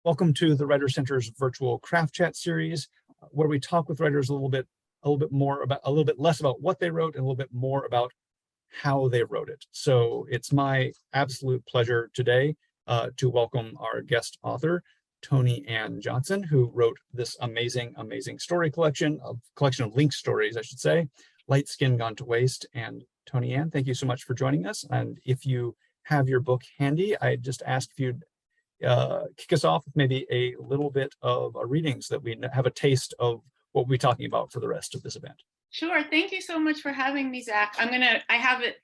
Welcome to the Writer Center's virtual craft chat series, where we talk with writers a little bit less about what they wrote and a little bit more about how they wrote it. So it's my absolute pleasure today to welcome our guest author, Toni Ann Johnson, who wrote this amazing story collection of linked stories, I should say, Light Skin Gone to Waste. And Toni Ann, thank you so much for joining us. And if you have your book handy, I just ask if you'd kick us off with maybe a little bit of readings that we have a taste of what we'll be talking about for the rest of this event. Sure. Thank you so much for having me, Zach. I have it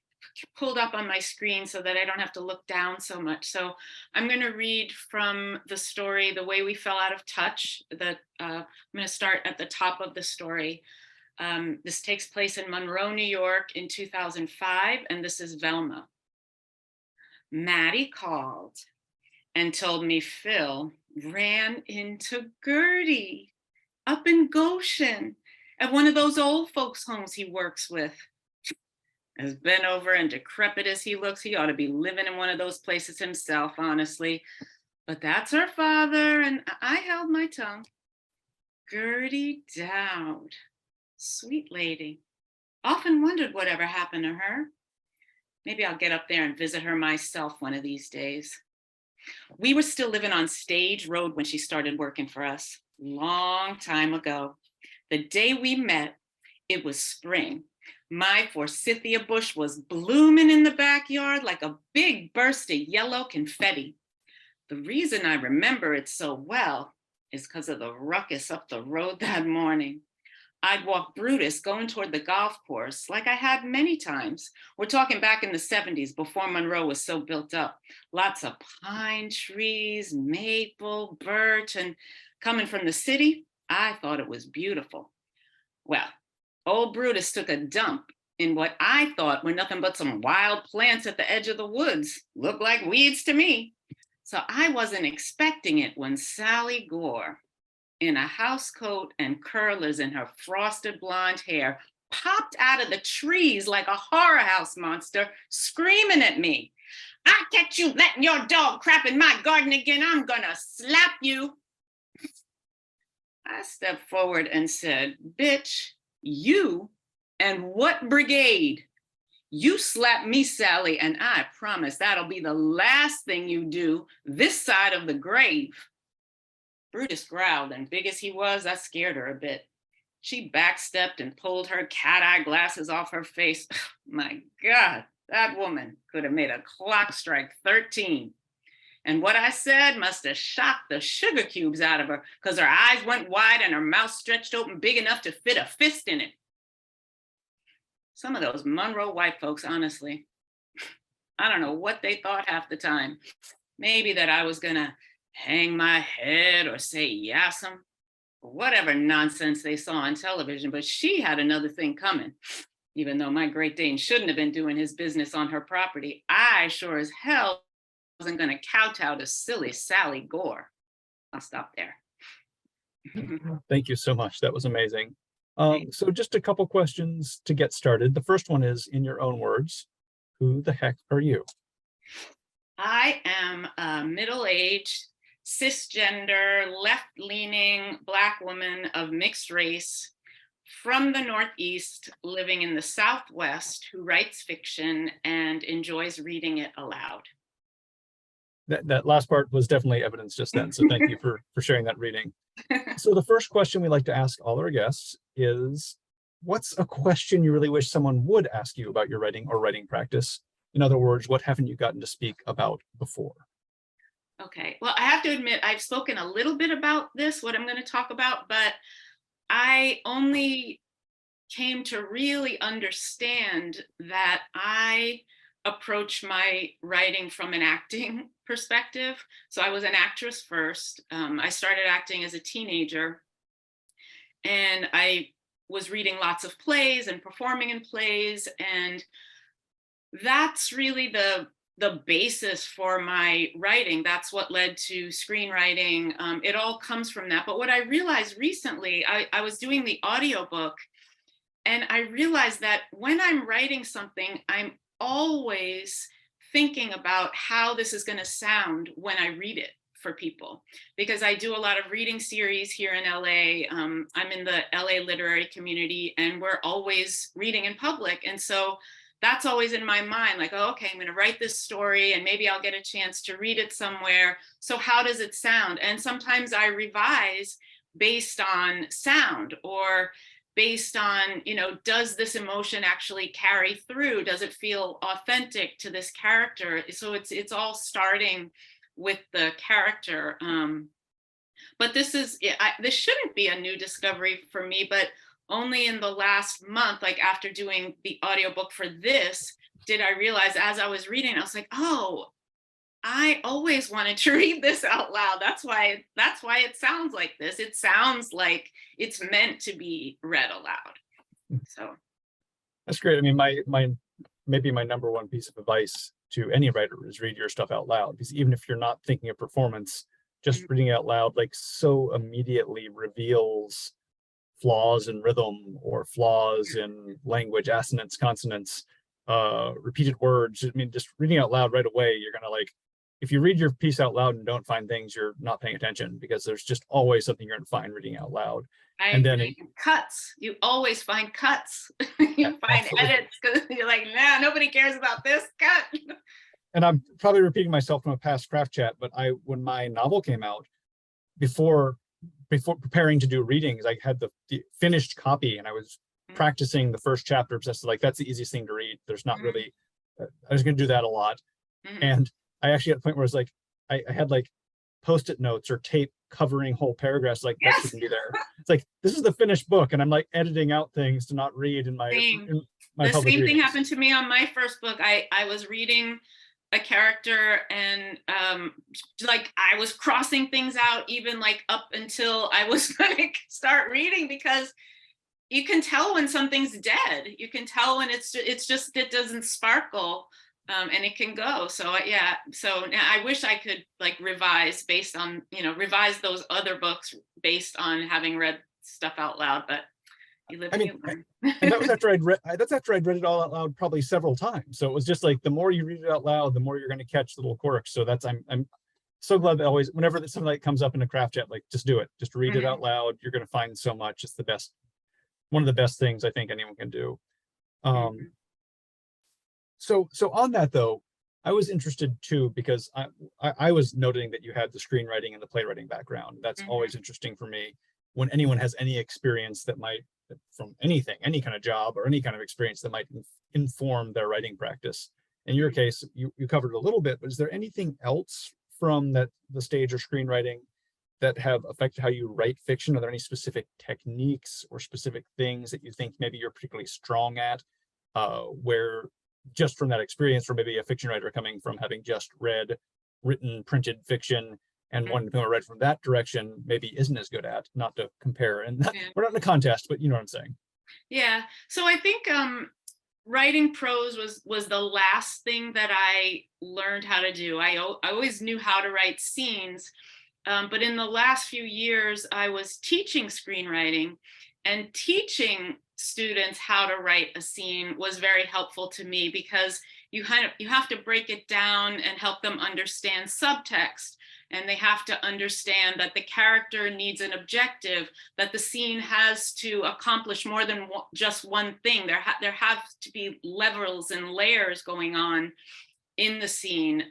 pulled up on my screen so that I don't have to look down so much. So I'm going to read from the story, The Way We Fell Out of Touch. I'm going to start at the top of the story. This takes place in Monroe, New York in 2005, and this is Velma. Maddie called and told me Phil ran into Gertie up in Goshen at one of those old folks' homes he works with. As bent over and decrepit as he looks, he ought to be living in one of those places himself, honestly. But that's her father, and I held my tongue. Gertie Dowd, sweet lady. Often wondered whatever happened to her. Maybe I'll get up there and visit her myself one of these days. We were still living on Stage Road when she started working for us. Long time ago. The day we met, it was spring. My forsythia bush was blooming in the backyard like a big burst of yellow confetti. The reason I remember it so well is because of the ruckus up the road that morning. I'd walk Brutus going toward the golf course like I had many times. We're talking back in the 70s before Monroe was so built up. Lots of pine trees, maple, birch, and coming from the city, I thought it was beautiful. Well, old Brutus took a dump in what I thought were nothing but some wild plants at the edge of the woods. Looked like weeds to me. So I wasn't expecting it when Sally Gore, in a house coat and curlers in her frosted blonde hair, popped out of the trees like a horror house monster, screaming at me. I catch you letting your dog crap in my garden again, I'm gonna slap you. I stepped forward and said, bitch, you and what brigade? You slap me, Sally, and I promise that'll be the last thing you do this side of the grave. Brutus growled, and big as he was, that scared her a bit. She backstepped and pulled her cat-eye glasses off her face. My God, that woman could have made a clock strike 13. And what I said must have shocked the sugar cubes out of her because her eyes went wide and her mouth stretched open big enough to fit a fist in it. Some of those Monroe white folks, honestly, I don't know what they thought half the time. Maybe that I was gonna hang my head or say yassam, or whatever nonsense they saw on television, but she had another thing coming. Even though my Great Dane shouldn't have been doing his business on her property, I sure as hell wasn't going to kowtow to silly Sally Gore. I'll stop there. Thank you so much. That was amazing. So just a couple questions to get started. The first one is, in your own words, who the heck are you? I am a middle-aged, cisgender, left-leaning Black woman of mixed race from the Northeast, living in the Southwest, who writes fiction and enjoys reading it aloud. That last part was definitely evidence just then, so thank you for sharing that reading. So the first question we like to ask all our guests is, what's a question you really wish someone would ask you about your writing or writing practice? In other words, what haven't you gotten to speak about before? Okay, well, I have to admit, I've spoken a little bit about this, what I'm going to talk about, but I only came to really understand that I approach my writing from an acting perspective. So I was an actress first. I started acting as a teenager, and I was reading lots of plays and performing in plays, and that's really the basis for my writing. That's what led to screenwriting. It all comes from that. But what I realized recently, I was doing the audiobook, and I realized that when I'm writing something, I'm always thinking about how this is going to sound when I read it for people, because I do a lot of reading series here in LA. I'm in the LA literary community, and we're always reading in public. And so that's always in my mind, like, oh, okay, I'm going to write this story and maybe I'll get a chance to read it somewhere. So how does it sound? And sometimes I revise based on sound, or based on, does this emotion actually carry through? Does it feel authentic to this character? So it's all starting with the character. But this shouldn't be a new discovery for me, but only in the last month, like after doing the audiobook for this, did I realize, as I was reading, I was like, oh, I always wanted to read this out loud. That's why it sounds like this. It sounds like it's meant to be read aloud. So that's great. I mean, maybe my number one piece of advice to any writer is read your stuff out loud, because even if you're not thinking of performance, just reading it out loud, like, so immediately reveals flaws in rhythm or flaws in language, assonance, consonants, repeated words. I mean, just reading out loud right away, you're gonna, like, if you read your piece out loud and don't find things, you're not paying attention, because there's just always something you're gonna find reading out loud. And then cuts, you always find cuts. You find edits, because you're like, nah, nobody cares about this cut. And I'm probably repeating myself from a past craft chat, but when my novel came out, before preparing to do readings, I had the finished copy, and I was practicing the first chapter, just like, that's the easiest thing to read. There's not really, I was going to do that a lot. And I actually, at a point where I was like, I had like Post-it notes or tape covering whole paragraphs, like, that shouldn't be there. It's like, this is the finished book, and I'm like editing out things to not read in my the same thing happened to me on my first book. I was reading a character, and like, I was crossing things out, even like up until I was going to start reading, because you can tell when something's dead. You can tell when it doesn't sparkle, and it can go. So yeah, so I wish I could like revise based on, revise those other books based on having read stuff out loud, but you live and you learn. And that was after I'd read it all out loud probably several times. So it was just like, the more you read it out loud, the more you're going to catch little quirks. So I'm so glad that always, whenever something like comes up in a craft chat, like, just do it. Just read it out loud. You're going to find so much. It's the best, one of the best things I think anyone can do. So on that though, I was interested too, because I was noting that you had the screenwriting and the playwriting background. That's always interesting for me. When anyone has any experience that might, from anything, any kind of job or any kind of experience that might inform their writing practice. In your case, you covered it a little bit, but is there anything else from the stage or screenwriting that have affected how you write fiction? Are there any specific techniques or specific things that you think maybe you're particularly strong at, where just from that experience, or maybe a fiction writer coming from having just read written, printed fiction, and one who read from that direction maybe isn't as good at, not to compare. And we're not in a contest, but you know what I'm saying. Yeah. So I think writing prose was the last thing that I learned how to do. I always knew how to write scenes, but in the last few years, I was teaching screenwriting, and teaching students how to write a scene was very helpful to me, because you have to break it down and help them understand subtext. And they have to understand that the character needs an objective, that the scene has to accomplish more than just one thing. There have to be levels and layers going on in the scene.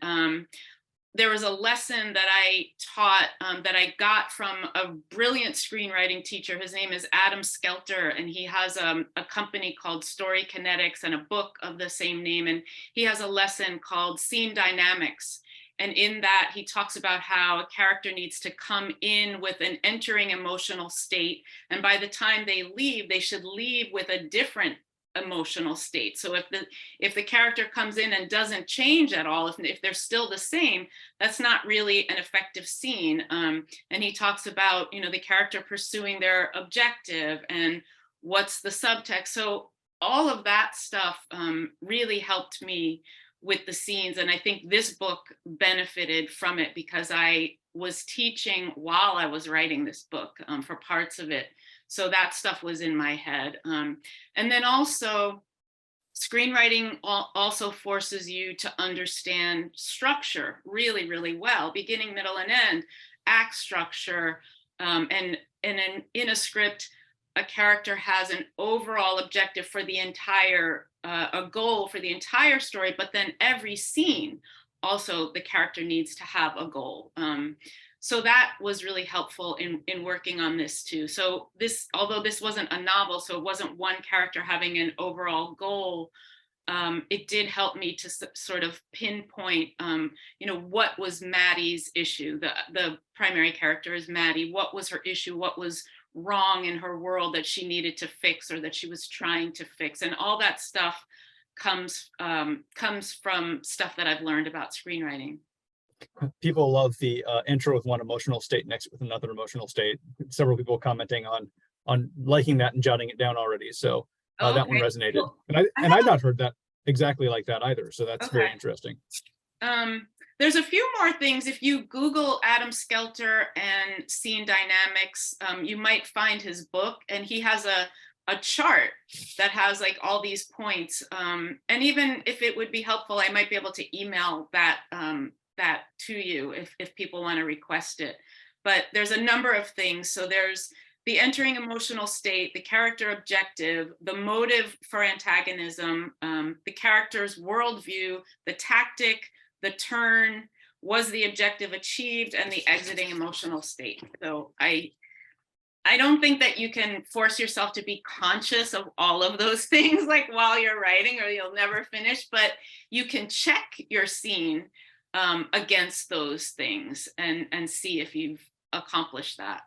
There was a lesson that I taught that I got from a brilliant screenwriting teacher. His name is Adam Skelter, and he has a company called Story Kinetics and a book of the same name. And he has a lesson called Scene Dynamics. And in that, he talks about how a character needs to come in with an entering emotional state. And by the time they leave, they should leave with a different emotional state. So if the character comes in and doesn't change at all, if they're still the same, that's not really an effective scene. And he talks about, the character pursuing their objective and what's the subtext. So all of that stuff really helped me with the scenes. And I think this book benefited from it, because I was teaching while I was writing this book for parts of it. So that stuff was in my head. And then also screenwriting also forces you to understand structure really, really well, beginning, middle, and end, act structure, and in a script, a character has an overall objective for the entire, a goal for the entire story, but then every scene, also the character needs to have a goal. So that was really helpful in working on this too. So this, although this wasn't a novel, so it wasn't one character having an overall goal, it did help me to sort of pinpoint, what was Maddie's issue? The primary character is Maddie. What was her issue? What was wrong in her world that she needed to fix or that she was trying to fix? And all that stuff comes from stuff that I've learned about screenwriting. People love the intro with one emotional state next with another emotional state. Several people commenting on liking that and jotting it down already. So that one resonated. Cool. And I've not heard that exactly like that either. So that's very interesting. There's a few more things. If you Google Adam Skelter and scene dynamics, you might find his book, and he has a chart that has like all these points. And even if it would be helpful, I might be able to email that to you if people want to request it. But there's a number of things. So there's the entering emotional state, the character objective, the motive for antagonism, the character's worldview, the tactic, the turn, was the objective achieved, and the exiting emotional state. So I don't think that you can force yourself to be conscious of all of those things like while you're writing, or you'll never finish, but you can check your scene against those things and see if you've accomplished that.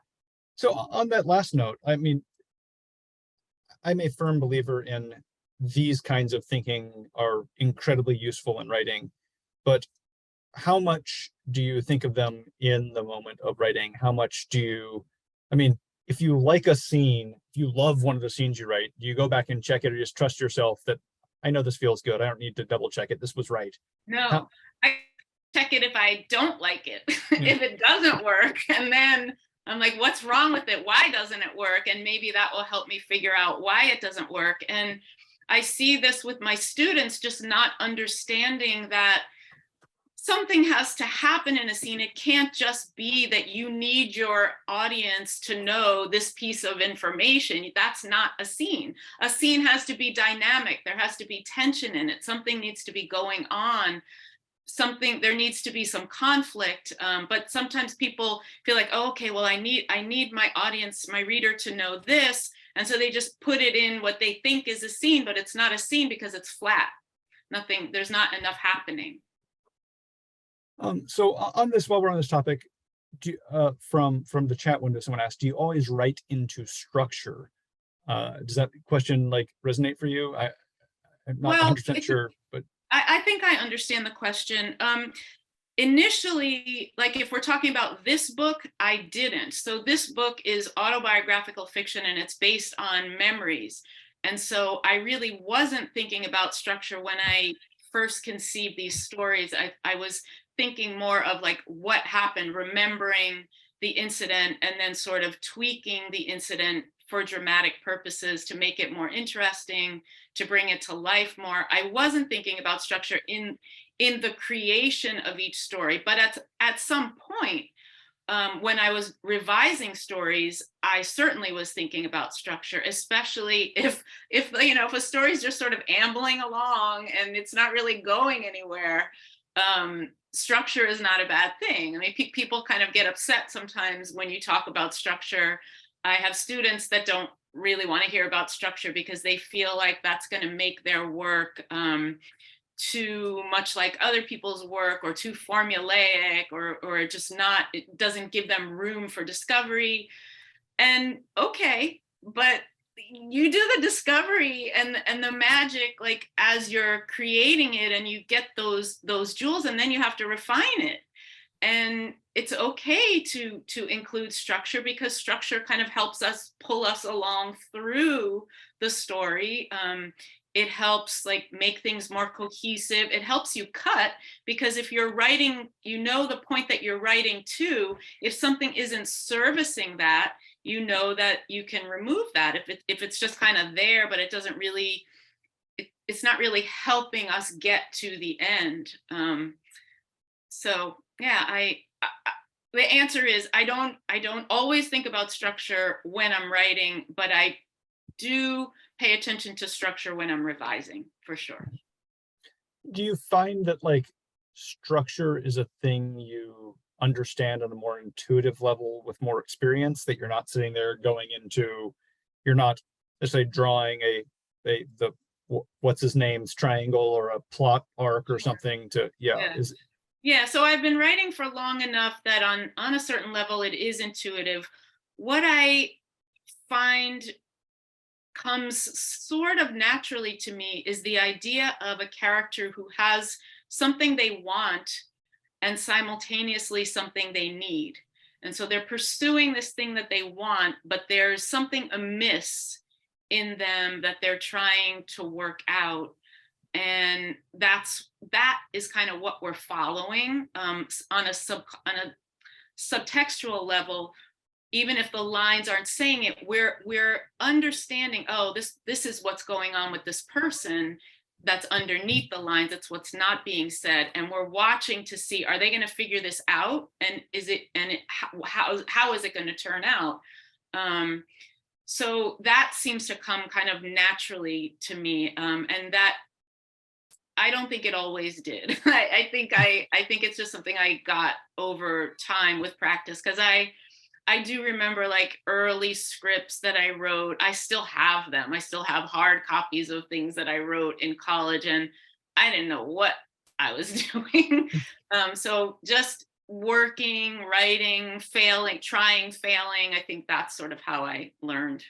So on that last note, I mean, I'm a firm believer in these kinds of thinking are incredibly useful in writing, but how much do you think of them in the moment of writing? How much do you, I mean, if you like a scene, if you love one of the scenes you write, do you go back and check it, or just trust yourself that I know this feels good, I don't need to double check it, this was right? No, I check it if I don't like it, if it doesn't work, and then I'm like, what's wrong with it? Why doesn't it work? And maybe that will help me figure out why it doesn't work. And I see this with my students, just not understanding that something has to happen in a scene. It can't just be that you need your audience to know this piece of information. That's not a scene. A scene has to be dynamic. There has to be tension in it. Something needs to be going on. There needs to be some conflict, but sometimes people feel like, oh, okay, well, I need my audience, my reader to know this, and so they just put it in what they think is a scene, but it's not a scene because it's flat. There's not enough happening. So on this, while we're on this topic, from the chat window, someone asked, do you always write into structure? Does that question like resonate for you? I'm not 100% sure, but I think I understand the question. Initially, like if we're talking about this book, I didn't. So this book is autobiographical fiction, and it's based on memories. And so I really wasn't thinking about structure when I first conceived these stories. I was thinking more of like what happened, remembering the incident, and then sort of tweaking the incident for dramatic purposes to make it more interesting, to bring it to life more. I wasn't thinking about structure in the creation of each story, but at some point, when I was revising stories, I certainly was thinking about structure, especially if a story is just sort of ambling along and it's not really going anywhere. Structure is not a bad thing. I mean, people kind of get upset sometimes when you talk about structure. I have students that don't really want to hear about structure because they feel like that's going to make their work too much like other people's work, or too formulaic, or just not, it doesn't give them room for discovery. And okay, but you do the discovery and the magic, like as you're creating it, and you get those jewels, and then you have to refine it. And it's okay to include structure, because structure kind of helps us pull us along through the story. It helps like make things more cohesive. It helps you cut, because if you're writing, the point that you're writing to. If something isn't servicing that, that you can remove that. If it's just kind of there, but it doesn't really, it's not really helping us get to the end. So yeah, the answer is I don't always think about structure when I'm writing, but I do pay attention to structure when I'm revising, for sure. Do you find that like structure is a thing you understand on a more intuitive level with more experience, that you're not sitting there going into, you're not, let's say, drawing what's his name's triangle or a plot arc or something to, yeah, Yeah. is Yeah, so I've been writing for long enough that on a certain level it is intuitive. What I find comes sort of naturally to me is the idea of a character who has something they want and simultaneously something they need. And so they're pursuing this thing that they want, but there's something amiss in them that they're trying to work out. And that is kind of what we're following on a subtextual level. Even if the lines aren't saying it, we're understanding, oh, this is what's going on with this person that's underneath the lines. It's what's not being said. And we're watching to see, are they going to figure this out? And how is it going to turn out? So that seems to come kind of naturally to me. And that, I don't think it always did. I think it's just something I got over time with practice, because I do remember like early scripts that I wrote. I still have them. I still have hard copies of things that I wrote in college, and I didn't know what I was doing. So just working, writing, failing, trying, failing. I think that's sort of how I learned.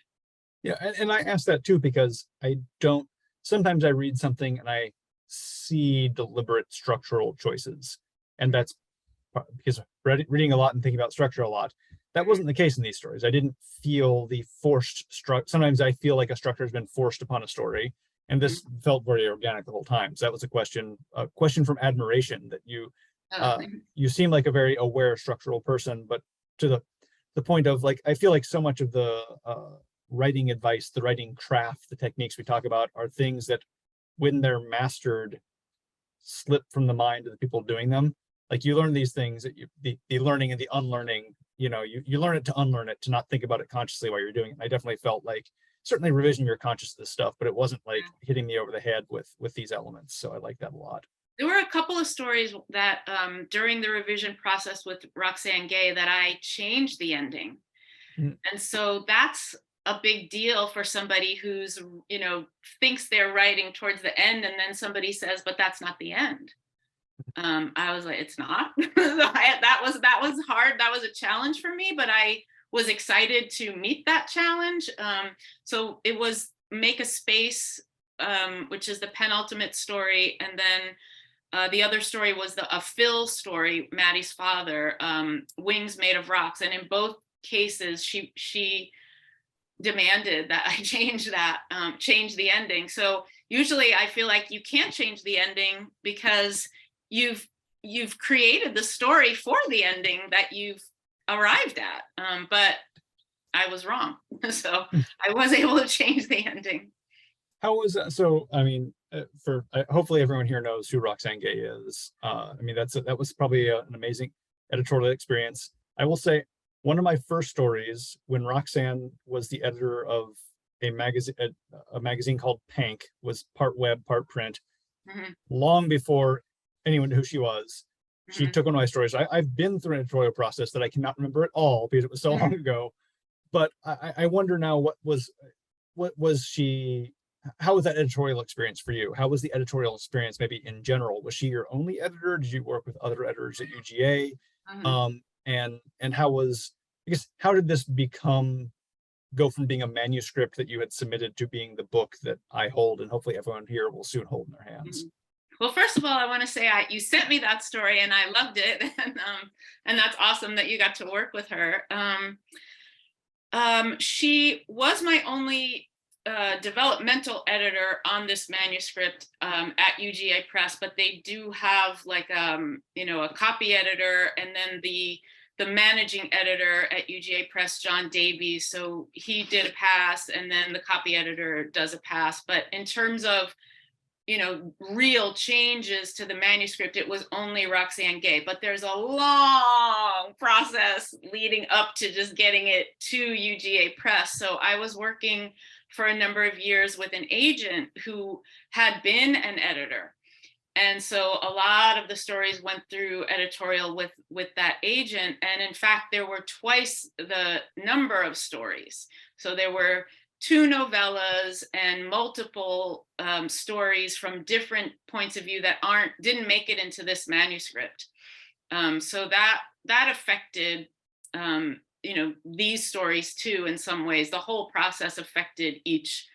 yeah, and I ask that too because sometimes I read something and I see deliberate structural choices, and that's because reading a lot and thinking about structure a lot. That wasn't the case in these stories. I didn't feel the forced structure. Sometimes I feel like a structure has been forced upon a story, and this felt very organic the whole time. So that was a question from admiration, that you seem like a very aware structural person, but to the point of like, I feel like so much of the writing advice, the writing craft, the techniques we talk about are things that, when they're mastered, slip from the mind of the people doing them. Like you learn these things, that the learning and the unlearning, you learn it to unlearn it, to not think about it consciously while you're doing it. And I definitely felt like, certainly revision, you're conscious of this stuff, but it wasn't like hitting me over the head with these elements. So I like that a lot. There were a couple of stories that during the revision process with Roxane Gay that I changed the ending. Mm. And so that's a big deal for somebody who's, thinks they're writing towards the end, and then somebody says, but that's not the end. I was like, it's not. So that was hard. That was a challenge for me, but I was excited to meet that challenge. So it was Make a Space, which is the penultimate story. And then the other story was a Phil story, Maddie's father, Wings Made of Rocks. And in both cases, she demanded that I change the ending. So usually I feel like you can't change the ending because you've created the story for the ending that you've arrived at. But I was wrong. So I was able to change the ending. How was that? So, I mean, hopefully everyone here knows who Roxane Gay is. I mean, that was probably an amazing editorial experience. I will say, one of my first stories, when Roxane was the editor of a magazine called Pank, was part web, part print, long before anyone knew who she was. She took one of my stories. I've been through an editorial process that I cannot remember at all because it was so long ago. But I wonder now, how was that editorial experience for you? How was the editorial experience maybe in general? Was she your only editor? Did you work with other editors at UGA? And how did this go from being a manuscript that you had submitted to being the book that I hold, and hopefully everyone here will soon hold in their hands? Well, first of all, I want to say you sent me that story and I loved it, and that's awesome that you got to work with her. She was my only developmental editor on this manuscript at UGA Press, but they do have like a copy editor, and then the managing editor at UGA Press, John Davies. So he did a pass, and then the copy editor does a pass. But in terms of real changes to the manuscript, it was only Roxane Gay. But there's a long process leading up to just getting it to UGA Press. So I was working for a number of years with an agent who had been an editor. And so a lot of the stories went through editorial with that agent. And in fact, there were twice the number of stories. So there were 2 novellas and multiple stories from different points of view that didn't make it into this manuscript. So that affected these stories too in some ways. The whole process affected each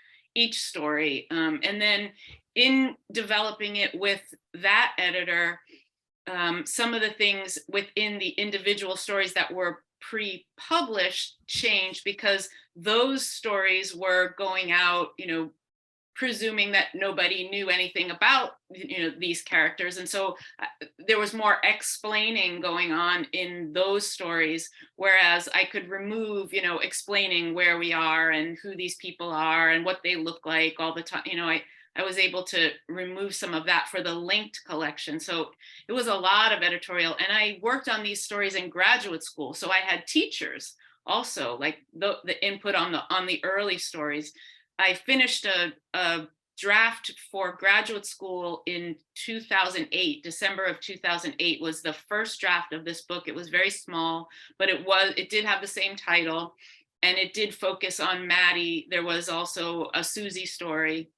story. And then in developing it with that editor, some of the things within the individual stories that were pre-published changed, because those stories were going out, presuming that nobody knew anything about, these characters. And so there was more explaining going on in those stories, whereas I could remove, explaining where we are and who these people are and what they look like all the time. I was able to remove some of that for the linked collection. So it was a lot of editorial. And I worked on these stories in graduate school. So I had teachers also, like the input on the early stories. I finished a draft for graduate school in 2008. December of 2008 was the first draft of this book. It was very small, but it did have the same title, and it did focus on Maddie. There was also a Susie story,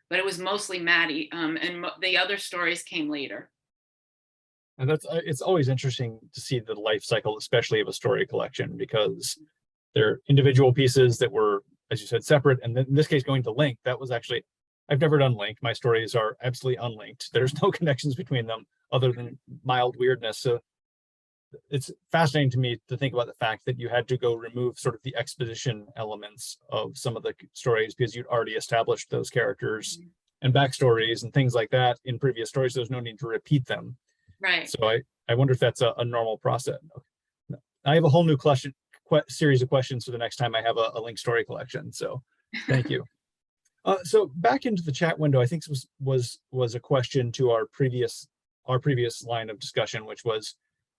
but it was mostly Maddie, and the other stories came later. And it's always interesting to see the life cycle, especially of a story collection, because they're individual pieces that were, as you said, separate. And in this case, going to link, that was actually, I've never done link. My stories are absolutely unlinked. There's no connections between them other than mild weirdness. So it's fascinating to me to think about the fact that you had to go remove sort of the exposition elements of some of the stories because you'd already established those characters and backstories and things like that in previous stories. There's no need to repeat them. Right. So I wonder if that's a normal process. I have a whole new series of questions for the next time I have a link story collection. So thank you. So back into the chat window, I think this was a question to our previous line of discussion, which was,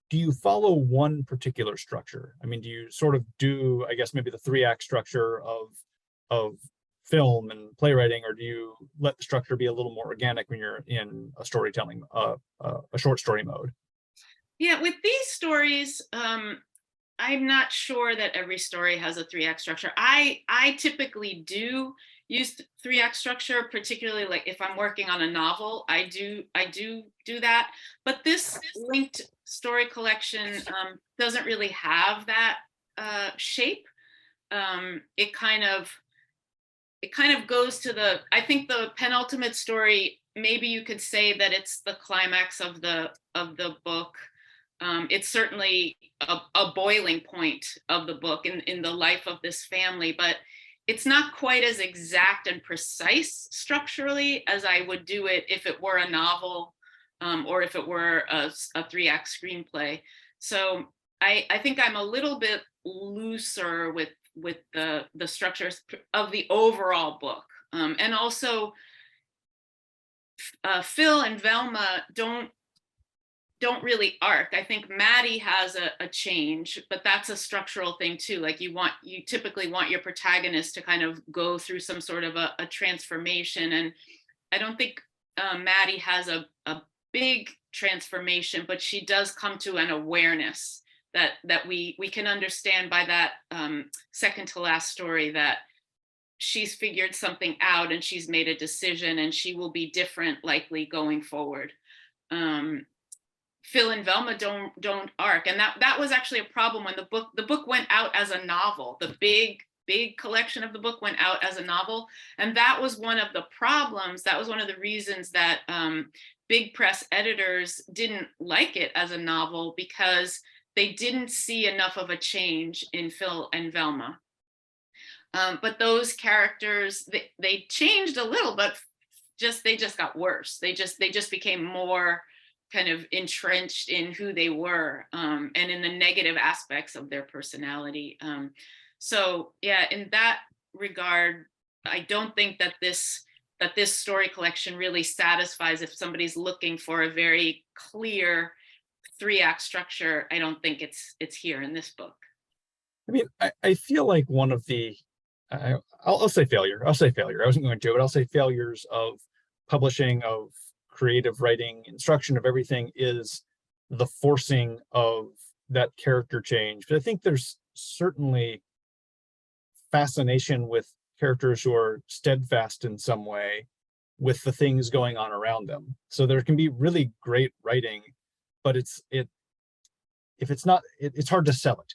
do you follow one particular structure? I mean, do you sort of do, I guess, maybe the 3-act structure of film and playwriting, or do you let the structure be a little more organic when you're in a storytelling, a short story mode? Yeah, with these stories, I'm not sure that every story has a 3-act structure. I typically do use 3-act structure, particularly like if I'm working on a novel, I do that. But this linked story collection doesn't really have that shape. It kind of goes to I think the penultimate story, maybe you could say that it's the climax of the book. It's certainly a boiling point of the book in the life of this family, but it's not quite as exact and precise structurally as I would do it if it were a novel or if it were a 3-act screenplay. So I think I'm a little bit looser with the structures of the overall book. And also Phil and Velma don't really arc. I think Maddie has a change, but that's a structural thing too. Like you typically want your protagonist to kind of go through some sort of a transformation. And I don't think Maddie has a big transformation, but she does come to an awareness that we can understand by that second to last story, that she's figured something out and she's made a decision and she will be different likely going forward. Phil and Velma don't arc, and that was actually a problem when the book went out as a novel. The big collection of the book went out as a novel, and that was one of the problems. That was one of the reasons that big press editors didn't like it as a novel, because they didn't see enough of a change in Phil and Velma. But those characters, they changed a little, but they just got worse. They just became more kind of entrenched in who they were and in the negative aspects of their personality. So yeah, in that regard, I don't think that this that this story collection really satisfies if somebody's looking for a very clear 3-act structure. I don't think it's here in this book. I mean, I feel like one of the, I'll say failure. I'll say failure. I wasn't going to, but I'll say failures of publishing, of creative writing, instruction, of everything is the forcing of that character change. But I think there's certainly fascination with characters who are steadfast in some way with the things going on around them. So there can be really great writing, but it's hard to sell it.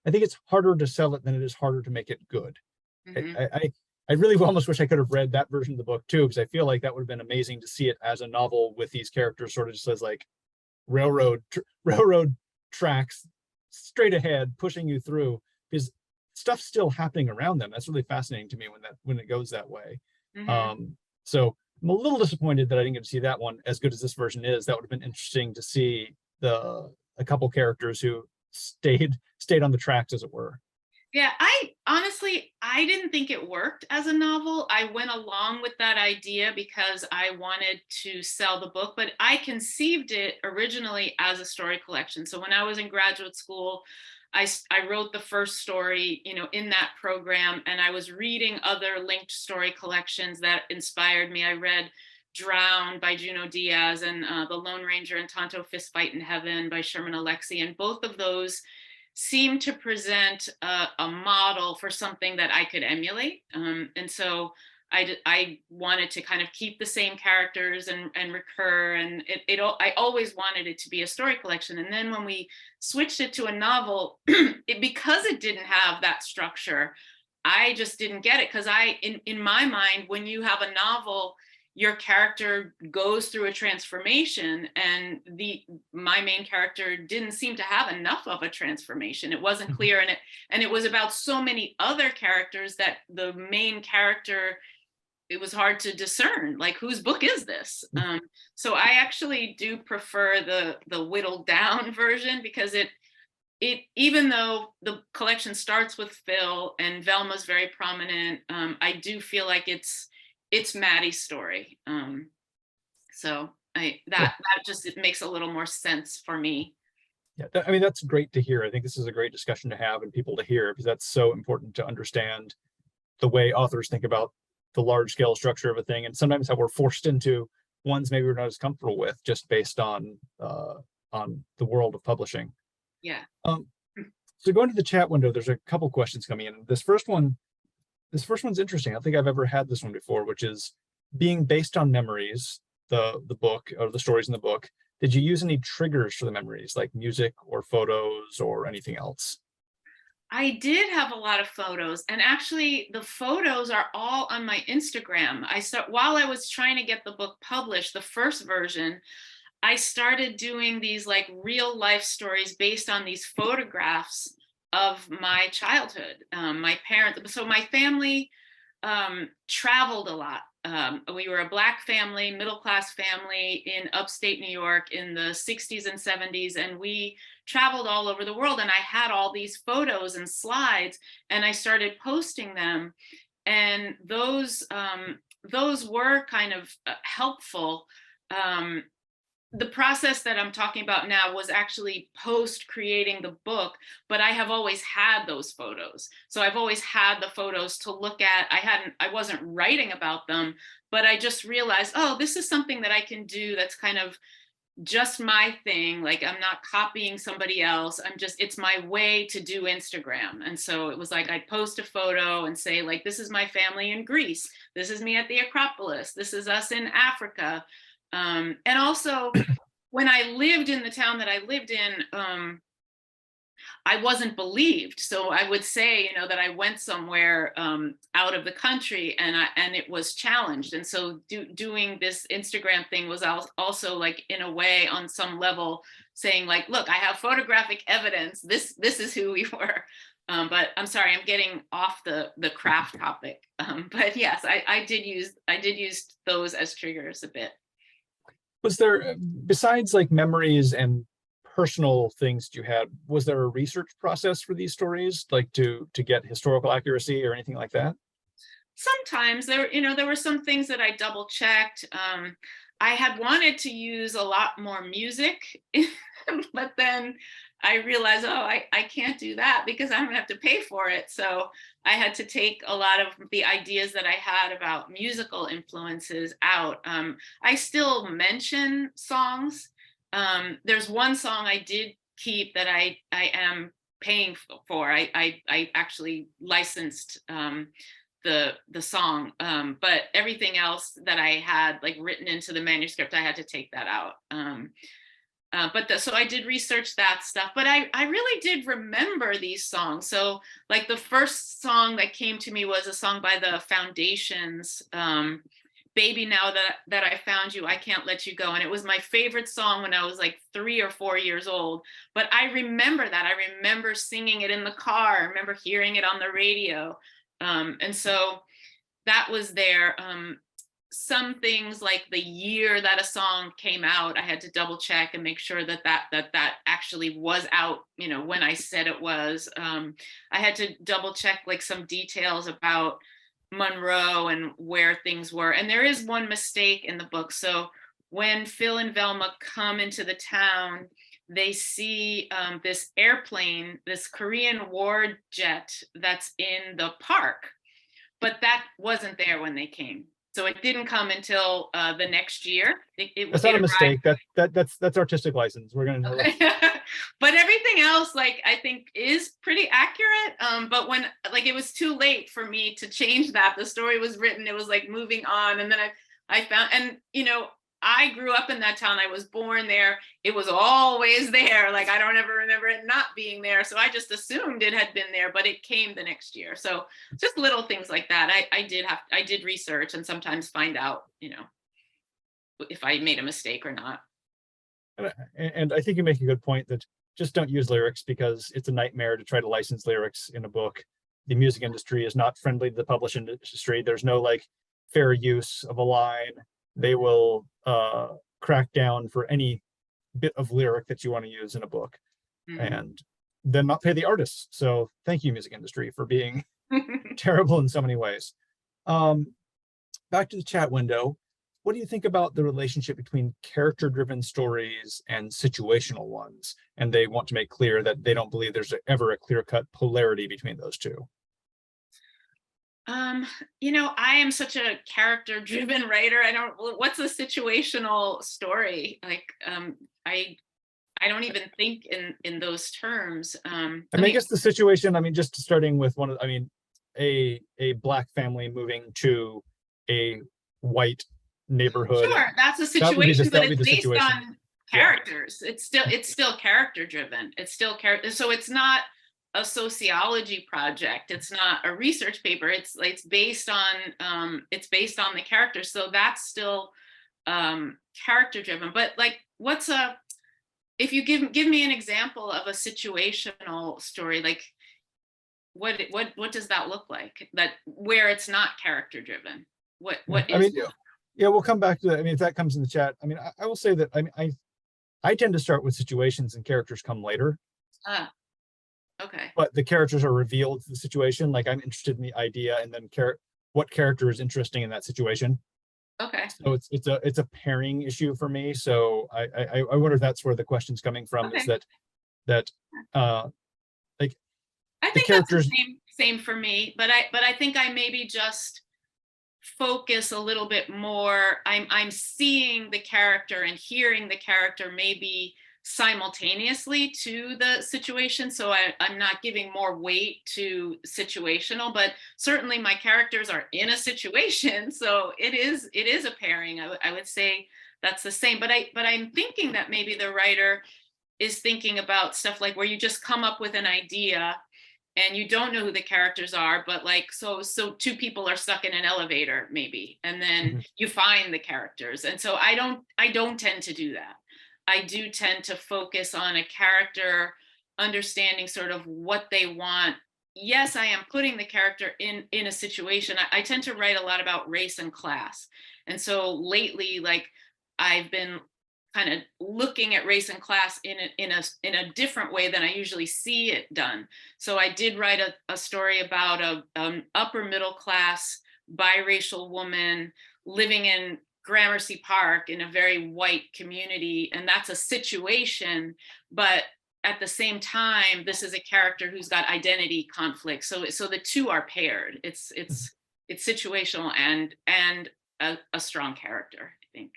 I think it's harder to sell it than it is harder to make it good. Mhm. I really almost wish I could have read that version of the book too, because I feel like that would have been amazing to see it as a novel with these characters sort of just as like railroad tracks straight ahead, pushing you through, because stuff's still happening around them. That's really fascinating to me when it goes that way. Mhm. So I'm a little disappointed that I didn't get to see that one. As good as this version is, that would have been interesting to see a couple characters who stayed on the tracks, as it were. Yeah, I didn't think it worked as a novel. I went along with that idea because I wanted to sell the book, but I conceived it originally as a story collection. So when I was in graduate school, I wrote the first story, in that program, and I was reading other linked story collections that inspired me. I read Drown by Junot Diaz and The Lone Ranger and Tonto Fistfight in Heaven by Sherman Alexie, and both of those seemed to present a model for something that I could emulate. And so I wanted to kind of keep the same characters and recur. And I always wanted it to be a story collection. And then when we switched it to a novel, because it didn't have that structure, I just didn't get it. Because in my mind, when you have a novel, your character goes through a transformation, and my main character didn't seem to have enough of a transformation. It wasn't clear, and it was about so many other characters that the main character, it was hard to discern, like, whose book is this? So I actually do prefer the whittled down version, because it even though the collection starts with Phil and Velma's very prominent, I do feel like it's Maddie's story. So that just, it makes a little more sense for me. Yeah, I mean, that's great to hear. I think this is a great discussion to have and people to hear, because that's so important to understand the way authors think about the large scale structure of a thing, and sometimes how we're forced into ones maybe we're not as comfortable with just based on the world of publishing. Yeah. So going to the chat window, there's a couple questions coming in. This first one's interesting. I don't think I've ever had this one before, which is, being based on memories, the book, or the stories in the book, did you use any triggers for the memories, like music or photos or anything else? I did have a lot of photos, and actually the photos are all on my Instagram. While I was trying to get the book published, the first version, I started doing these like real life stories based on these photographs of my childhood. My parents, so my family traveled a lot. We were a Black family, middle-class family in upstate New York in the 60s and 70s, and we traveled all over the world. And I had all these photos and slides, and I started posting them. And those were kind of helpful. The process that I'm talking about now was actually post creating the book, but I have always had those photos. So I've always had the photos to look at. I wasn't writing about them, but I just realized, oh, this is something that I can do that's kind of just my thing. Like, I'm not copying somebody else. It's my way to do Instagram. And so it was like, I'd post a photo and say, like, this is my family in Greece. This is me at the Acropolis. This is us in Africa. And also, when I lived in the town that I lived in, I wasn't believed. So I would say, that I went somewhere out of the country, and it was challenged. And so doing this Instagram thing was also, like, in a way, on some level, saying, like, look, I have photographic evidence. This is who we were. But I'm sorry, I'm getting off the craft topic. But yes, I did use those as triggers a bit. Was there, besides like memories and personal things you had, was there a research process for these stories, like to get historical accuracy or anything like that? Sometimes there were some things that I double checked. I had wanted to use a lot more music, but then I realized, oh, I can't do that because I'm gonna have to pay for it. So I had to take a lot of the ideas that I had about musical influences out. I still mention songs. There's one song I did keep that I am paying for. I actually licensed the song, but everything else that I had like written into the manuscript, I had to take that out. So I did research that stuff, but I really did remember these songs. So like the first song that came to me was a song by the Foundations, Baby Now that I Found You, I Can't Let You Go. And it was my favorite song when I was like 3 or 4 years old. But I remember that. I remember singing it in the car. I remember hearing it on the radio. And so that was there. Some things like the year that a song came out, I had to double check and make sure that actually was out, when I said it was. I had to double check like some details about Monroe and where things were. And there is one mistake in the book. So when Phil and Velma come into the town, they see this airplane, this Korean war jet that's in the park, but that wasn't there when they came. So it didn't come until the next year. That's not a mistake. That's artistic license. We're gonna. Okay. But everything else, like I think, is pretty accurate. But when like it was too late for me to change that. The story was written. It was like moving on, and then I found, and I grew up in that town. I was born there. It was always there. Like I don't ever remember it not being there. So I just assumed it had been there, but it came the next year. So just little things like that. I did research and sometimes find out, if I made a mistake or not. And I think you make a good point that just don't use lyrics because it's a nightmare to try to license lyrics in a book. The music industry is not friendly to the publishing industry. There's no like fair use of a line. They will crack down for any bit of lyric that you want to use in a book, and then not pay the artists. So thank you, music industry, for being terrible in so many ways. Back to the chat window. What do you think about the relationship between character-driven stories and situational ones? And they want to make clear that they don't believe there's ever a clear-cut polarity between those two. I am such a character-driven writer. What's a situational story? Like, I don't even think in those terms. I guess the situation, just starting with a Black family moving to a white neighborhood. Sure, that's a situation, but it's based on characters. Yeah. It's still character-driven. It's still character. So it's not a sociology project. It's not a research paper. It's based on the characters. So that's still character driven. But like, if you give me an example of a situational story, like what does that look like? That where it's not character driven? What is? Yeah, we'll come back to that. If that comes in the chat, I will say that I tend to start with situations and characters come later. Okay. But the characters are revealed to the situation. Like I'm interested in the idea, and then what character is interesting in that situation. Okay. So it's a pairing issue for me. So I wonder if that's where the question's coming from. Okay. Is that like I think the characters that's the same for me. But I think I maybe just focus a little bit more. I'm seeing the character and hearing the character maybe simultaneously to the situation, so I'm not giving more weight to situational, but certainly my characters are in a situation, so it is a pairing. I would say that's the same, but I'm thinking that maybe the writer is thinking about stuff like where you just come up with an idea and you don't know who the characters are, but like so two people are stuck in an elevator maybe, and then you find the characters, and so I don't tend to do that. I do tend to focus on a character, understanding sort of what they want. Yes, I am putting the character in a situation. I tend to write a lot about race and class. And so lately, like I've been kind of looking at race and class in a different way than I usually see it done. So I did write a story about an upper middle class biracial woman living in Gramercy Park in a very white community, and that's a situation, but at the same time, this is a character who's got identity conflict. So the two are paired. It's situational and a strong character, I think.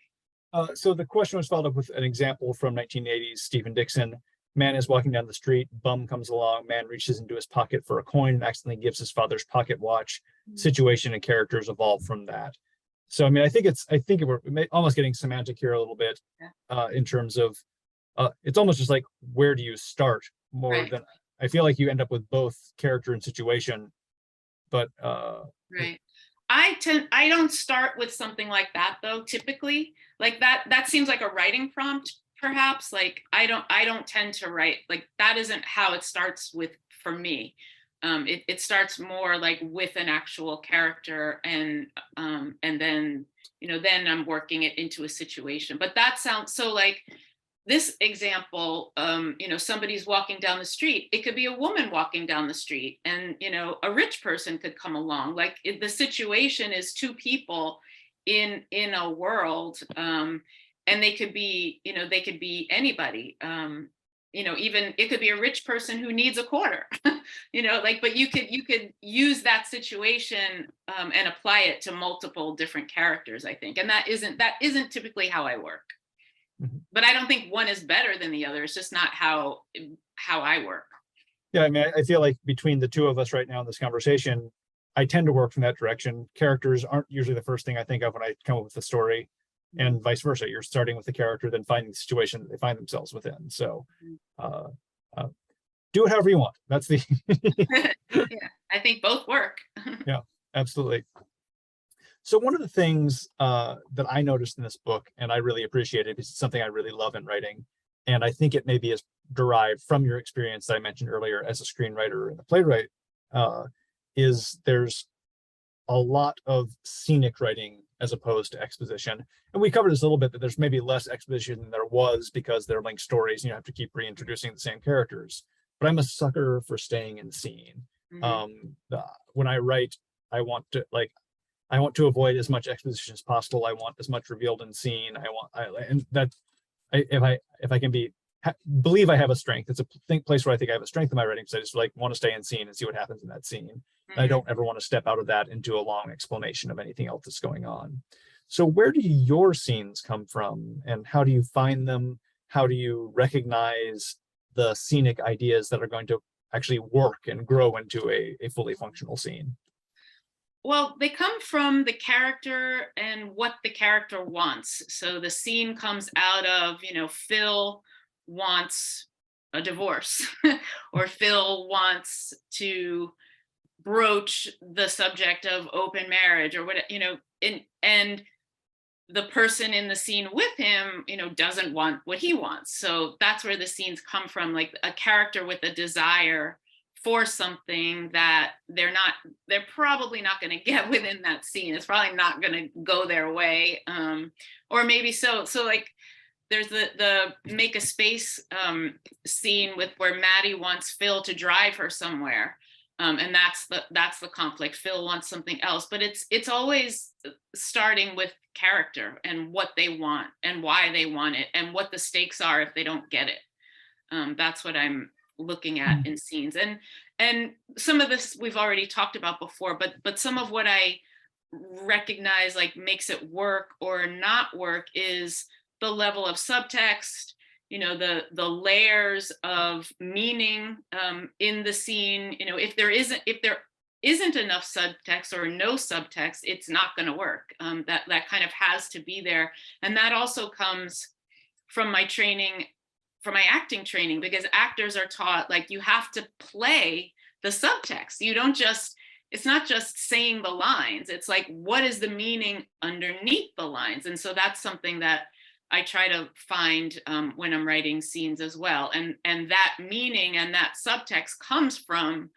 So the question was followed up with an example from 1980s Stephen Dixon. Man is walking down the street, bum comes along, man reaches into his pocket for a coin and accidentally gives his father's pocket watch. Situation and characters evolve from that. So I mean, I think we're almost getting semantic here a little bit, in terms of it's almost just like, where do you start more Right. than, I feel like you end up with both character and situation, but right. I don't start with something like that though, typically. Like that seems like a writing prompt, perhaps. Like I don't tend to write, like that isn't how it starts with for me. It starts more like with an actual character, and then then I'm working it into a situation. But that sounds so like this example, somebody's walking down the street. It could be a woman walking down the street, and a rich person could come along. Like the situation is two people in a world, and they could be anybody. Even it could be a rich person who needs a quarter. But you could use that situation and apply it to multiple different characters, I think. And that isn't typically how I work. But I don't think one is better than the other. It's just not how I work. Yeah, I mean, I feel like between the two of us right now in this conversation, I tend to work from that direction. Characters aren't usually the first thing I think of when I come up with a story, and vice versa. You're starting with the character, then finding the situation that they find themselves within. So do it however you want. That's the Yeah, I think both work. Yeah, absolutely. So one of the things that I noticed in this book, and I really appreciate it because it's something I really love in writing, and I think it maybe is derived from your experience that I mentioned earlier as a screenwriter and a playwright, is there's a lot of scenic writing as opposed to exposition. And we covered this a little bit, that there's maybe less exposition than there was because they're linked stories and you have to keep reintroducing the same characters. But I'm a sucker for staying in scene. When I write, I want to avoid as much exposition as possible. I want as much revealed in scene. If I can believe I have a strength. It's a place where I think I have a strength in my writing, because I just want to stay in scene and see what happens in that scene. I don't ever want to step out of that into a long explanation of anything else that's going on. So where do your scenes come from, and how do you find them? How do you recognize the scenic ideas that are going to actually work and grow into a fully functional scene? Well, they come from the character and what the character wants. So the scene comes out of, Phil wants a divorce or Phil wants to broach the subject of open marriage or what, and the person in the scene with him, doesn't want what he wants. So that's where the scenes come from, like a character with a desire for something that they're probably not going to get within that scene. It's probably not going to go their way. Or maybe so like there's the make a space scene with where Maddie wants Phil to drive her somewhere. And that's the conflict. Phil wants something else, but it's always starting with character and what they want and why they want it and what the stakes are if they don't get it. That's what I'm looking at in scenes, and some of this we've already talked about before, but some of what I recognize like makes it work or not work is the level of subtext, the layers of meaning in the scene. If there isn't enough subtext or no subtext, it's not going to work. That kind of has to be there, and that also comes from my training, from my acting training, because actors are taught like you have to play the subtext. It's not just saying the lines. It's like, what is the meaning underneath the lines? And so that's something that I try to find when I'm writing scenes as well. And that meaning and that subtext comes from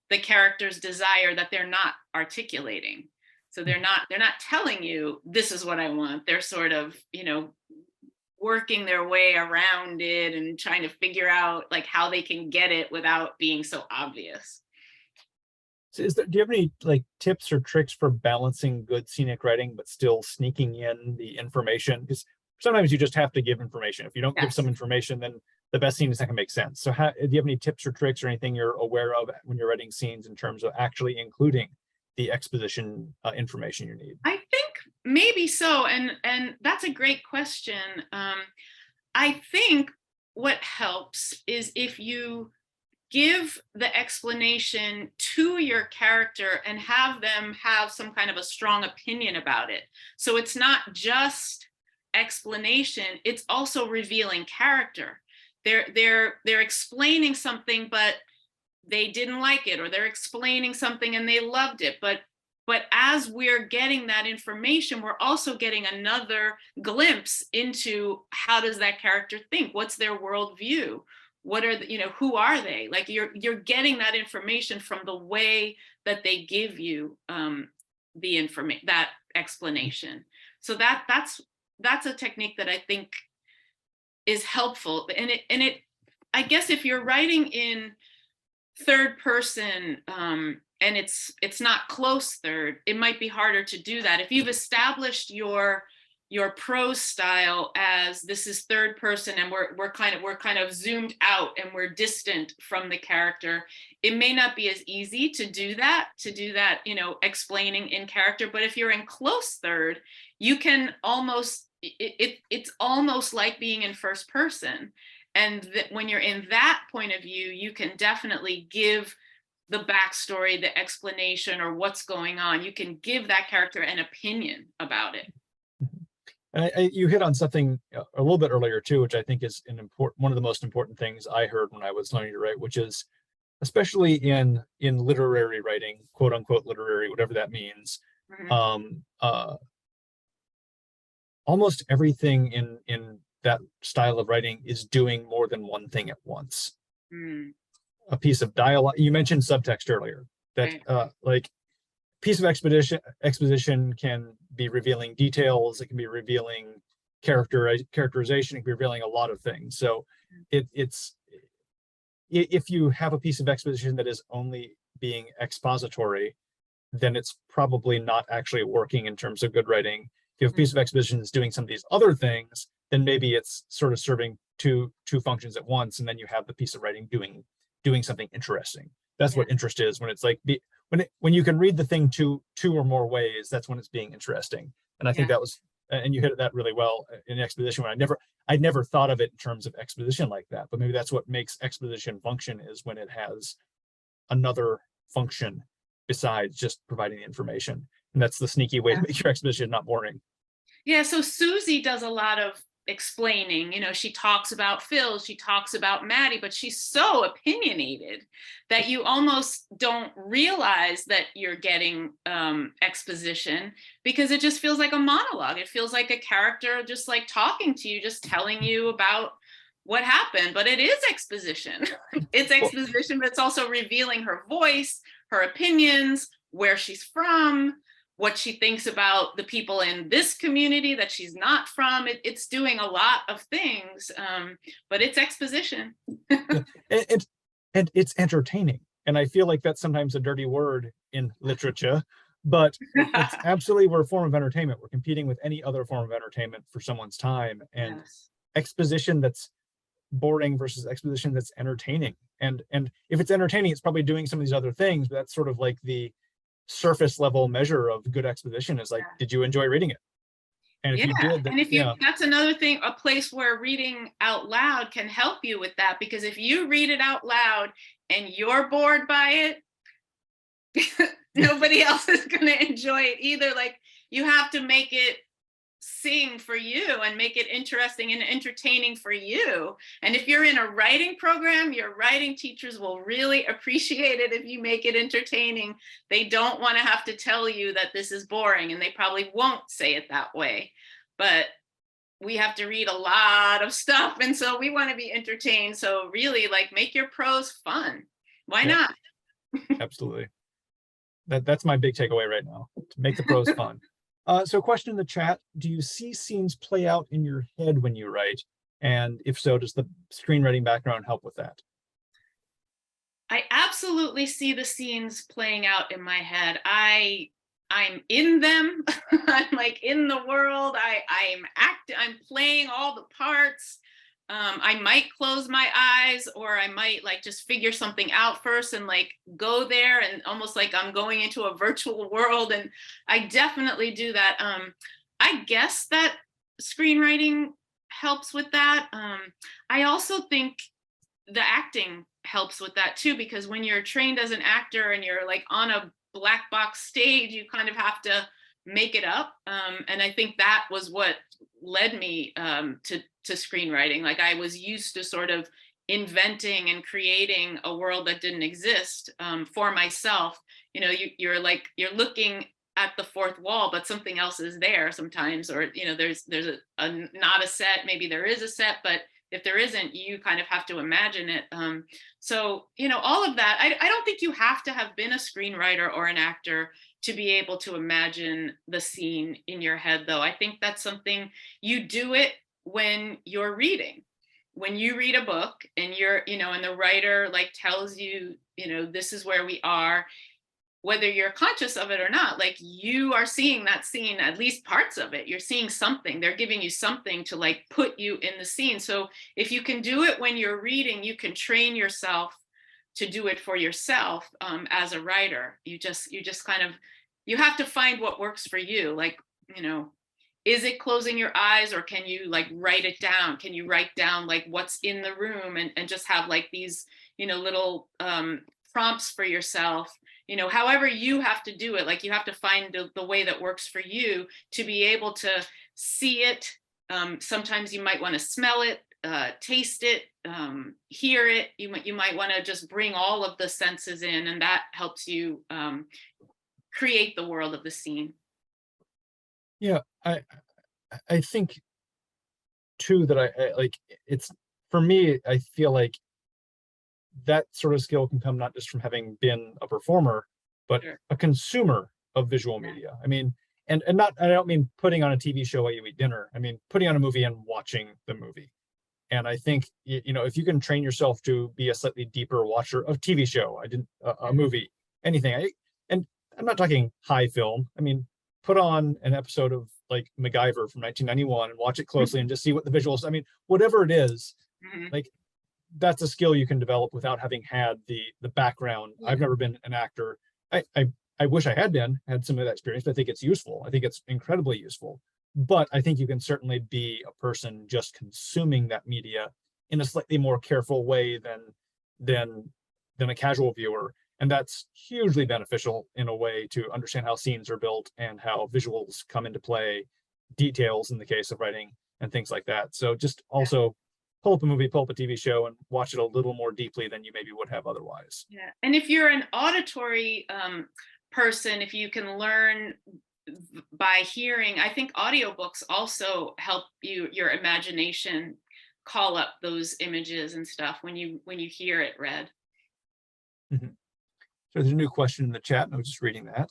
the character's desire that they're not articulating. So they're not telling you this is what I want. They're sort of, working their way around it and trying to figure out like how they can get it without being so obvious. So do you have any like tips or tricks for balancing good scenic writing, but still sneaking in the information? Because sometimes you just have to give information. If you don't give some Yes. information, then the best scene is not going to make sense. So do you have any tips or tricks or anything you're aware of when you're writing scenes in terms of actually including the exposition information you need? I think maybe so, and that's a great question. I think what helps is if you give the explanation to your character and have them have some kind of a strong opinion about it. So it's not just explanation, it's also revealing character. They're explaining something, but they didn't like it, or they're explaining something and they loved it. But as we're getting that information, we're also getting another glimpse into how does that character think? What's their worldview? What are the, who are they? Like you're getting that information from the way that they give you the information, that explanation. So that's a technique that I think is helpful. And it I guess if you're writing in third person and it's not close third, it might be harder to do that. If you've established your prose style as this is third person and we're kind of zoomed out and we're distant from the character, it may not be as easy to do that, explaining in character. But if you're in close third, you can almost, it's almost like being in first person. And when you're in that point of view, you can definitely give the backstory, the explanation, or what's going on. You can give that character an opinion about it. And you hit on something a little bit earlier too, which I think is one of the most important things I heard when I was learning to write, which is especially in literary writing, quote unquote literary, whatever that means. Mm-hmm. Almost everything in that style of writing is doing more than one thing at once. Mm. A piece of dialogue, you mentioned subtext earlier, that right. Like piece of exposition can be revealing details, it can be revealing characterization, it can be revealing a lot of things. So it's if you have a piece of exposition that is only being expository, then it's probably not actually working in terms of good writing. If you have a piece of exposition that's doing some of these other things, then maybe it's sort of serving two functions at once, and then you have the piece of writing doing something interesting. That's what interest is. When it's like when you can read the thing two or more ways, that's when it's being interesting. And I think that was, and you hit that really well in exposition. When I'd never thought of it in terms of exposition like that, but maybe that's what makes exposition function, is when it has another function besides just providing the information. And that's the sneaky way to make your exposition not boring. Yeah, so Susie does a lot of explaining. She talks about Phil, she talks about Maddie, but she's so opinionated that you almost don't realize that you're getting exposition, because it just feels like a monologue. It feels like a character just like talking to you, just telling you about what happened, but it is exposition. It's exposition, but it's also revealing her voice, her opinions, where she's from, what she thinks about the people in this community that she's not from. It's doing a lot of things, but it's exposition. And it's entertaining. And I feel like that's sometimes a dirty word in literature, but it's absolutely, we're a form of entertainment. We're competing with any other form of entertainment for someone's time. And exposition that's boring versus exposition that's entertaining. And if it's entertaining, it's probably doing some of these other things, but that's sort of like the surface level measure of good exposition, is like, did you enjoy reading it? And if you did, then, and if you, that's another thing, a place where reading out loud can help you with that, because if you read it out loud and you're bored by it, nobody else is going to enjoy it either. Like, you have to make it sing for you and make it interesting and entertaining for you. And if you're in a writing program, your writing teachers will really appreciate it if you make it entertaining. They don't want to have to tell you that this is boring, and they probably won't say it that way. But we have to read a lot of stuff, and so we want to be entertained. So really, like, make your prose fun. Why not? Absolutely. That's my big takeaway right now, to make the prose fun. So question in the chat, do you see scenes play out in your head when you write? And if so, does the screenwriting background help with that? I absolutely see the scenes playing out in my head. I'm in them. I'm like in the world. I'm playing all the parts. I might close my eyes, or I might like just figure something out first and like go there, and almost like I'm going into a virtual world. And I definitely do that. I guess that screenwriting helps with that. I also think the acting helps with that too, because when you're trained as an actor and you're like on a black box stage, you kind of have to make it up. And I think that was what led me to screenwriting. Like I was used to sort of inventing and creating a world that didn't exist for myself. You know, you're looking at the fourth wall, but something else is there sometimes, or you know, there's a not a set, maybe there is a set, but if there isn't, you kind of have to imagine it. So, you know, all of that, I don't think you have to have been a screenwriter or an actor to be able to imagine the scene in your head, though. I think that's something you do it when you're reading. When you read a book and you're, you know, and the writer like tells you, you know, this is where we are, whether you're conscious of it or not, like you are seeing that scene, at least parts of it. You're seeing something. They're giving you something to like put you in the scene. So if you can do it when you're reading, you can train yourself to do it for yourself as a writer. You just kind of, you have to find what works for you. Like, you know, is it closing your eyes, or can you like write it down? Can you write down like what's in the room and just have like these, you know, little prompts for yourself? You know, however you have to do it, like you have to find the way that works for you to be able to see it. Sometimes you might want to smell it, taste it, hear it. You might want to just bring all of the senses in, and that helps you create the world of the scene. Yeah, I think too that I like, it's, for me, I feel like that sort of skill can come not just from having been a performer, but Sure. a consumer of visual media. I mean, and not, I don't mean putting on a TV show while you eat dinner. I mean, putting on a movie and watching the movie. And I think, you know, if you can train yourself to be a slightly deeper watcher of TV show, a movie, anything. And I'm not talking high film. I mean, put on an episode of like MacGyver from 1991 and watch it closely and just see what the visuals, I mean, whatever it is, Mhm. like that's a skill you can develop without having had the background. Yeah. I've never been an actor. I wish I had some of that experience, but I think it's useful. I think it's incredibly useful. But I think you can certainly be a person just consuming that media in a slightly more careful way than a casual viewer. And that's hugely beneficial in a way to understand how scenes are built and how visuals come into play, details in the case of writing and things like that. So just also pull up a movie, pull up a TV show, and watch it a little more deeply than you maybe would have otherwise. Yeah. And if you're an auditory person, if you can learn by hearing, I think audiobooks also help your imagination call up those images and stuff when you hear it read. Mhm. So there's a new question in the chat, and I was just reading that.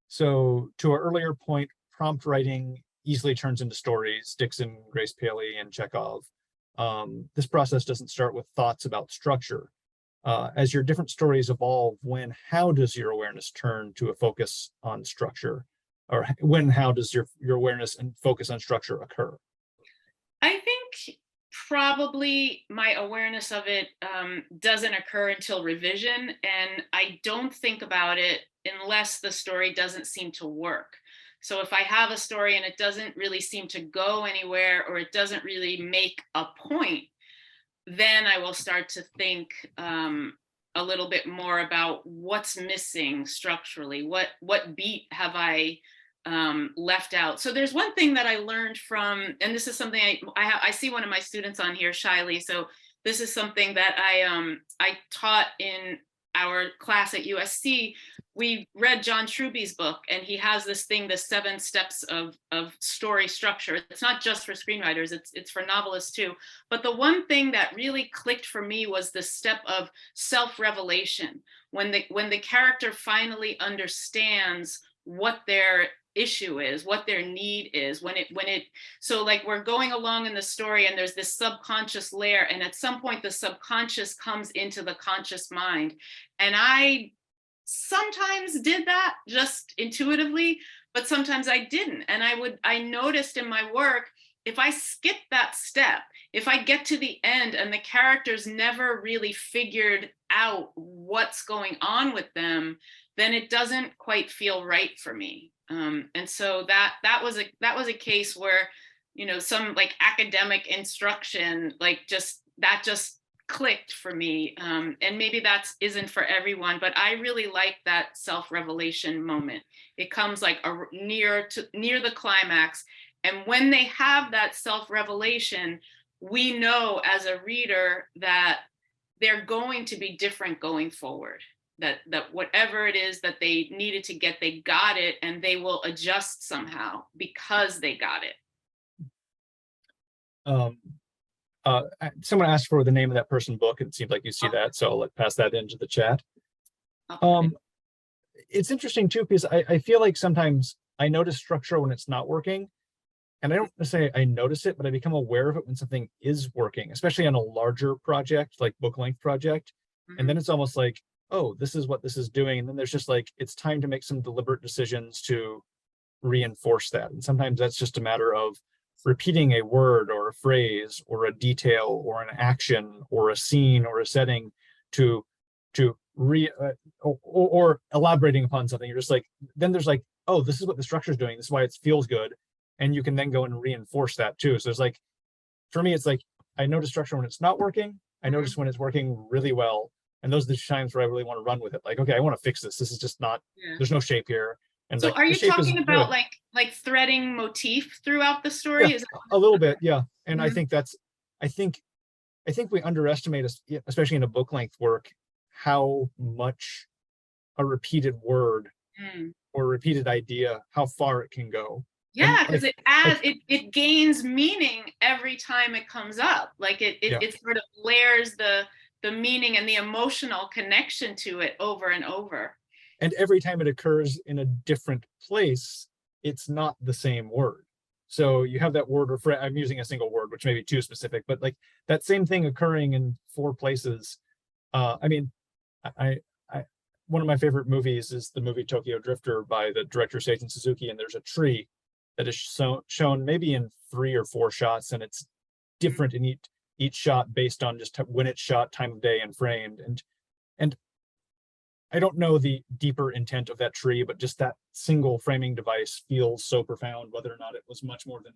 So to our earlier point, prompt writing easily turns into stories, Dixon, Grace Paley, and Chekhov. This process doesn't start with thoughts about structure. As your different stories evolve, how does your awareness turn to a focus on structure? Or how does your awareness and focus on structure occur? I think probably my awareness of it doesn't occur until revision, and I don't think about it unless the story doesn't seem to work. So if I have a story and it doesn't really seem to go anywhere, or it doesn't really make a point, then I will start to think a little bit more about what's missing structurally. What beat have I left out? So there's one thing that I learned from, and this is something I see one of my students on here, Shiley. So this is something that I taught in our class at USC. We read John Truby's book, and he has this thing, the 7 steps of story structure. It's not just for screenwriters, it's for novelists too. But the one thing that really clicked for me was the step of self-revelation. When the character finally understands what they're issue is, what their need is, so like we're going along in the story and there's this subconscious layer, and at some point the subconscious comes into the conscious mind. And I sometimes did that just intuitively, but sometimes I didn't. And I noticed in my work, if I skip that step, if I get to the end and the characters never really figured out what's going on with them, then it doesn't quite feel right for me. And so that was a case where, some like academic instruction, like just clicked for me. And maybe that isn't for everyone, but I really like that self-revelation moment. It comes like near the climax. And when they have that self-revelation, we know as a reader that they're going to be different going forward, that whatever it is that they needed to get, they got it, and they will adjust somehow because they got it. Someone asked for the name of that person book, and it seems like you see that, so I'll pass that into the chat. Okay. It's interesting too, because I feel like sometimes I notice structure when it's not working, and I don't necessarily I notice it, but I become aware of it when something is working, especially on a larger project, like book length project. And then it's almost like, oh, this is what this is doing. And then there's just like, it's time to make some deliberate decisions to reinforce that. And sometimes that's just a matter of repeating a word or a phrase or a detail or an action or a scene or a setting to or elaborating upon something. You're just like, then there's like, oh, this is what the structure is doing. This is why it feels good. And you can then go and reinforce that too. So it's like, for me, it's like, I notice structure when it's not working. I notice when it's working really well. And those are the times where I really want to run with it. Like, okay, I want to fix this. This is just not, there's no shape here. And so like, are you talking about good. like threading motif throughout the story? Yeah, Is that a little bit, yeah. And I think I think we underestimate, especially in a book length work, how much a repeated word or repeated idea, how far it can go. Yeah, because it gains meaning every time it comes up. Like it sort of layers the meaning and the emotional connection to it over and over. And every time it occurs in a different place, it's not the same word. So you have that word, or I'm using a single word, which may be too specific, but like that same thing occurring in 4 places. I mean, one of my favorite movies is the movie Tokyo Drifter by the director Seijun Suzuki, and there's a tree that is shown maybe in 3 or 4 shots, and it's different in each shot based on just when it's shot, time of day, and framed. And I don't know the deeper intent of that tree, but just that single framing device feels so profound, whether or not it was much more than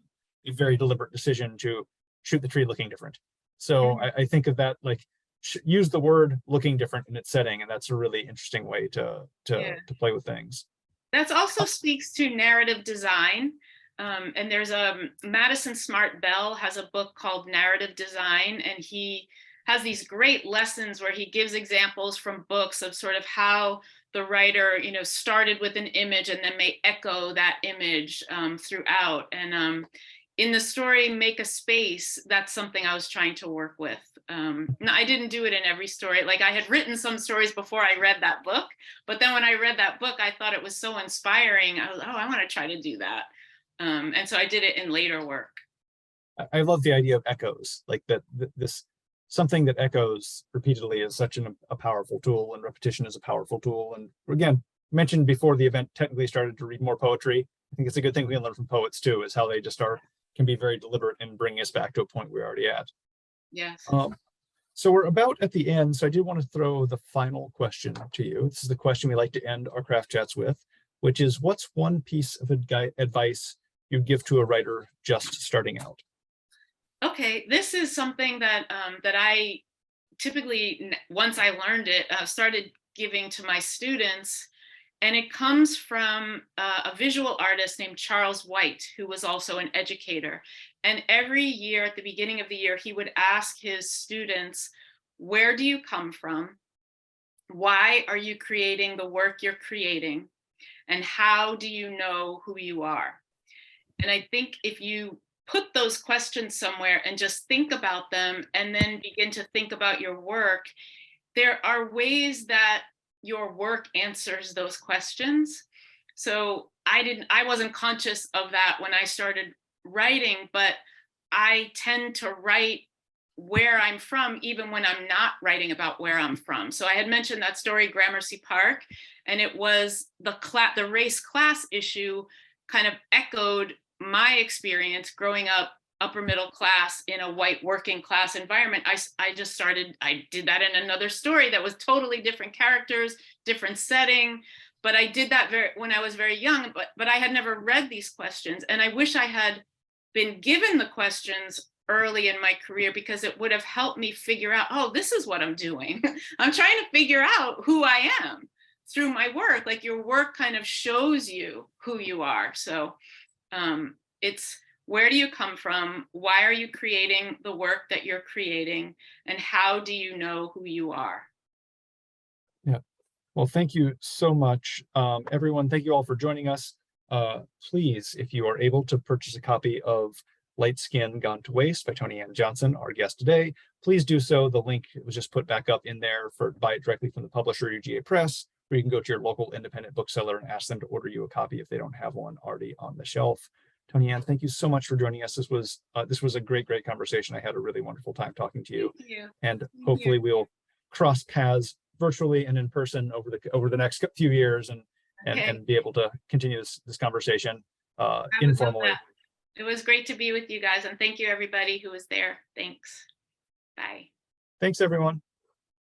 a very deliberate decision to shoot the tree looking different. So I think of that, like, use the word looking different in its setting, and that's a really interesting way to play with things. That also speaks to narrative design. And there's Madison Smart Bell has a book called Narrative Design, and he has these great lessons where he gives examples from books of sort of how the writer, started with an image and then may echo that image throughout. And in the story, Make a Space, that's something I was trying to work with. Now, I didn't do it in every story. Like, I had written some stories before I read that book, but then when I read that book, I thought it was so inspiring. I was, I want to try to do that. And so I did it in later work. I love the idea of echoes, like that this something that echoes repeatedly is such a powerful tool, and repetition is a powerful tool. And again, mentioned before the event technically started to read more poetry. I think it's a good thing we can learn from poets too, is how they just can be very deliberate in bringing us back to a point we're already at. Yes. So we're about at the end. So I do want to throw the final question to you. This is the question we like to end our craft chats with, which is, what's one piece of advice you'd give to a writer just starting out? Okay, this is something that that I typically, once I learned it, started giving to my students. And it comes from a visual artist named Charles White, who was also an educator. And every year at the beginning of the year, he would ask his students, where do you come from? Why are you creating the work you're creating? And how do you know who you are? And I think if you put those questions somewhere and just think about them, and then begin to think about your work, there are ways that your work answers those questions. So I wasn't conscious of that when I started writing, but I tend to write where I'm from, even when I'm not writing about where I'm from. So I had mentioned that story, Gramercy Park, and it was the race class issue kind of echoed my experience growing up upper middle class in a white working class environment. I did that in another story that was totally different characters, different setting. But I did that when I was very young, but I had never read these questions. And I wish I had been given the questions early in my career, because it would have helped me figure out, oh, this is what I'm doing. I'm trying to figure out who I am through my work. Like, your work kind of shows you who you are. So it's, where do you come from? Why are you creating the work that you're creating? And how do you know who you are? Yeah. Well, thank you so much, everyone. Thank you all for joining us. Please, if you are able to purchase a copy of Light Skin Gone to Waste by Toni Ann Johnson, our guest today, please do so. The link was just put back up in there for buy it directly from the publisher, UGA Press, or you can go to your local independent bookseller and ask them to order you a copy if they don't have one already on the shelf. Toni Ann, thank you so much for joining us. This was a great conversation. I had a really wonderful time talking to you. Thank you. And hopefully we'll cross paths virtually and in person over the next few years, and be able to continue this conversation informally. It was great to be with you guys, and thank you everybody who was there. Thanks. Bye. Thanks, everyone.